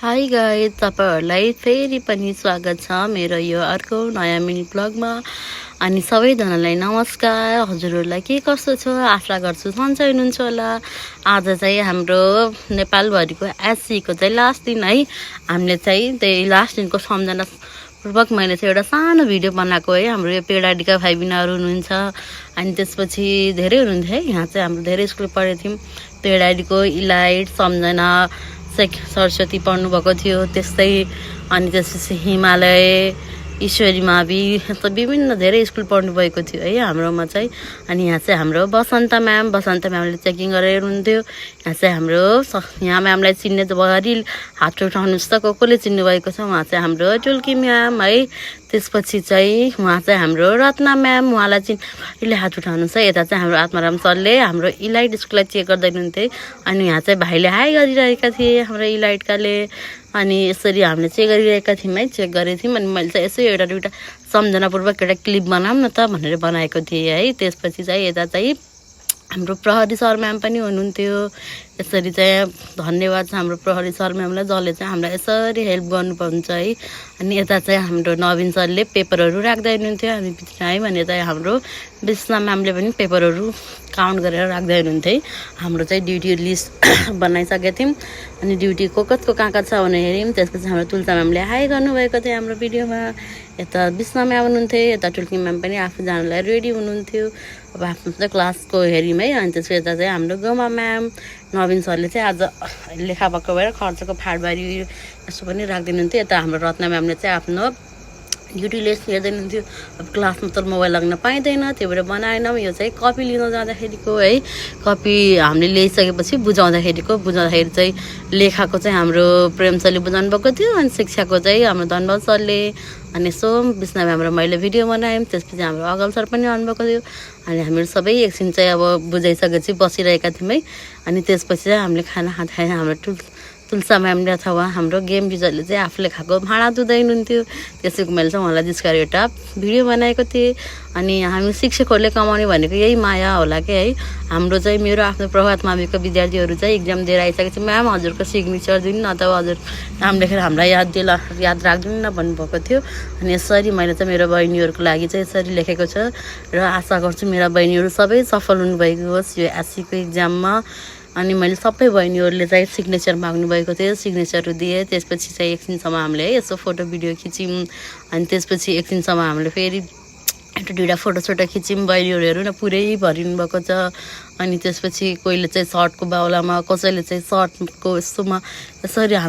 High guys, तपाईँहरूलाई फेरि पनि स्वागत छ मेरो यो अर्को नयाँ मिनी ब्लगमा। अनि सबैजनालाई नमस्कार। हजुरहरूलाई के कस्तो छ, आशा गर्छु सन्चै हुनुहुन्छ होला। आज चाहिँ हाम्रो नेपालभरिको एससीको चाहिँ लास्ट दिन है। हामीले चाहिँ त्यही लास्ट दिनको सम्झना पूर्वक मैले चाहिँ एउटा सानो भिडियो बनाएको है। हाम्रो यो पेडाडीका भाइ बहिनीहरू हुनुहुन्छ, अनि त्यसपछि धेरै हुनुहुन्थ्यो है। यहाँ चाहिँ हाम्रो धेरै स्कुल पढेको थियौँ। पेडाडीको इलाइट, सम्झना, सरस्वती पढ्नुभएको थियो, त्यस्तै अनि त्यसपछि हिमालय, ईश्वरी मावि, यस्तो विभिन्न धेरै स्कुल पढ्नुभएको थियो है हाम्रोमा चाहिँ। अनि यहाँ चाहिँ हाम्रो बसन्त म्यामले चेकिङ गरेर हुनुहुन्थ्यो। यहाँ चाहिँ हाम्रो यहाँ म्यामलाई चिन्ने भरि हात उठाउनुहोस् त, कसले चिन्नुभएको छ। उहाँ चाहिँ हाम्रो टुल्की म्याम है। त्यसपछि चाहिँ उहाँ चाहिँ हाम्रो रत्ना म्याम, उहाँलाई अहिले हात उठाउनुहोस् है। यता चाहिँ हाम्रो आत्माराम सरले हाम्रो इलाइट स्कुललाई चेक गर्दै हुनुहुन्थ्यो। अनि यहाँ चाहिँ भाइले हाई गरिरहेका थिए हाम्रो इलाइटकाले। अनि यसरी हामीले चेक गरिरहेका थियौँ है, चेक गरेको थियौँ। अनि मैले चाहिँ यसो एउटा दुइटा सम्झनापूर्वक एउटा क्लिप बनाऊँ न त भनेर बनाएको थिएँ है। त्यसपछि चाहिँ यता चाहिँ हाम्रो प्रहरी सर म्याम पनि हुनुहुन्थ्यो। यसरी चाहिँ धन्यवाद छ हाम्रो प्रहरी सर म्यामलाई, जसले चाहिँ हामीलाई यसरी हेल्प गर्नुहुन्छ है। अनि यता चाहिँ हाम्रो नवीन सरले पेपरहरू राख्दै हुनुहुन्थ्यो हामी भित्र है भने चाहिँ हाम्रो विष्णा म्यामले पनि पेपरहरू काउन्ट गरेर राख्दै हुनुहुन्थ्यो है। हाम्रो चाहिँ ड्युटी लिस्ट बनाइसकेको थियौँ। अनि ड्युटी कसको कहाँ छ भनेर हेऱ्यौँ। त्यसपछि हाम्रो तुलसा म्यामले हाई गर्नुभएको थियो हाम्रो भिडियोमा। यता विष्णा म्याम हुनुहुन्थ्यो, यता टुल्की म्याम पनि आफू जानलाई रेडी हुनुहुन्थ्यो अब आफ्नो चाहिँ क्लासको हेऱ्यौँ है। अनि त्यसपछि यता चाहिँ हाम्रो गोमा म्याम, नवीन सरले चाहिँ आज लेखा भएको भएर खर्चको फाडबारी यसो पनि राखिदिनुहुन्थ्यो। यता हाम्रो रत्ना म्यामले चाहिँ आफ्नो ड्युटी लिस्ट हेर्दै हुनुहुन्थ्यो। अब क्लासमा त मोबाइल लाग्न पाइँदैन, त्यो भएर बनाएनौँ। यो चाहिँ कपी लिन जाँदाखेरिको है, कपी हामीले ल्याइसकेपछि बुझाउँदाखेरि चाहिँ लेखाको चाहिँ हाम्रो प्रेम सरले बुझाउनु भएको थियो। अनि शिक्षाको चाहिँ हाम्रो धनबहादुर सरले। अनि यसो विष्णा म्याम र मैले भिडियो बनायौँ। त्यसपछि हाम्रो अगल सर पनि आउनुभएको थियो। अनि हामीहरू सबै एकछिन चाहिँ अब बुझाइसकेपछि बसिरहेका थियौँ है। अनि त्यसपछि चाहिँ हामीले खाना खाँदाखेरि हाम्रो तुलसा म्यामले अथवा हाम्रो गेम टिचरले चाहिँ आफूले खाएको भाँडा धुँदै हुनुहुन्थ्यो। त्यसैको मैले चाहिँ उहाँलाई जिस्काएर एउटा भिडियो बनाएको थिएँ। अनि हामी शिक्षकहरूले कमाउने भनेको यही माया होला कि है। हाम्रो चाहिँ मेरो आफ्नो प्रभात माविको विद्यार्थीहरू चाहिँ इक्जाम दिएर आइसकेपछि म्याम हजुरको सिग्नेचर दिनु न, अथवा हजुर नाम लेखेर हामीलाई याद राखिदिनु न भन्नुभएको थियो। अनि यसरी मैले चाहिँ मेरो बहिनीहरूको लागि चाहिँ यसरी लेखेको छ र आशा गर्छु मेरा बहिनीहरू सबै सफल हुनुभएको होस् यो एससीको इक्जाममा। अनि मैले सबै बहिनीहरूले चाहिँ सिग्नेचर माग्नुभएको थियो, सिग्नेचरहरू दिएँ। त्यसपछि चाहिँ एकछिनसम्म हामीले है यसो फोटो भिडियो खिच्यौँ। अनि त्यसपछि एकछिनसम्म हामीले फेरि एउटा दुइटा फोटोसोटो खिच्यौँ। बहिनीहरू हेर्नु न पुरै भरिनु भएको छ। अनि त्यसपछि कोहीले चाहिँ सर्टको बाउलामा, कसैले चाहिँ सर्टको यस्तोमा यसरी